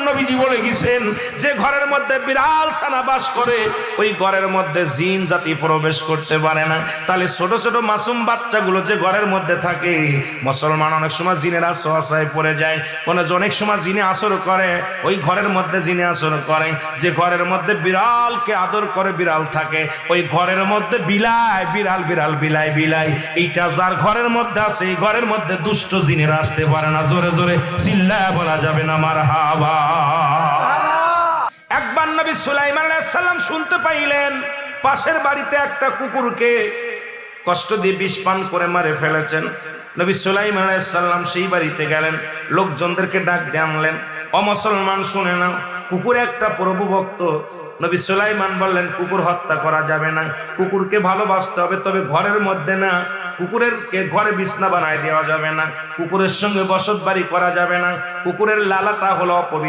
নবীজি বলে গেছেন যে ঘরের মধ্যে বিড়াল ছানা বাস করে ওই ঘরের মধ্যে জিন জাতি প্রবেশ করতে পারে না। তাহলে ছোট ছোট মাসুম বাচ্চাগুলো যে ঘরের মধ্যে থাকে, মুসলমান অনেক সময় জিনের আশ্রয় পড়ে যায়, অনেক সময় জিনে আসর করে, ওই ঘরের মধ্যে জিনে আসর করে। যে ঘরের মধ্যে বিড়ালকে আদর করে বিড়াল থাকে, ওই ঘরের মধ্যে বিলাই বিড়াল বিড়াল বিলাই বিলাই, এইটা যার ঘরের মধ্যে আছে এই ঘরের মধ্যে দুষ্ট জিনেরা আসতে পারে না। জোরে জোরে চিল্লায়া বলা যাবে না মারহাবা। একবার নবী সুলাইমান আলাইহিস সালাম শুনতে পাইলেন পাশের বাড়িতে একটা কুকুরকে কষ্ট দিয়ে বিষ পান করে মারে ফেলেছেন। নবী সুলাইমান আলাইহিস সালাম সেই বাড়িতে গেলেন, লোকজনদেরকে ডাক দিয়ে আনলেন। ও মুসলমান শুনে নাও, কুকুর একটা প্রভু ভক্ত। নবী সুলাইমান বললেন কুকুর হত্যা করা যাবে না, কুকুরকে ভালোবাসতে হবে, তবে ঘরের মধ্যে না। কুকুরের ঘরে বিছনা বানায় দেওয়া যাবে না, কুকুরের সঙ্গে বসত বাড়ি করা যাবে না, কুকুরের লালাটা হলো অপবিত্র।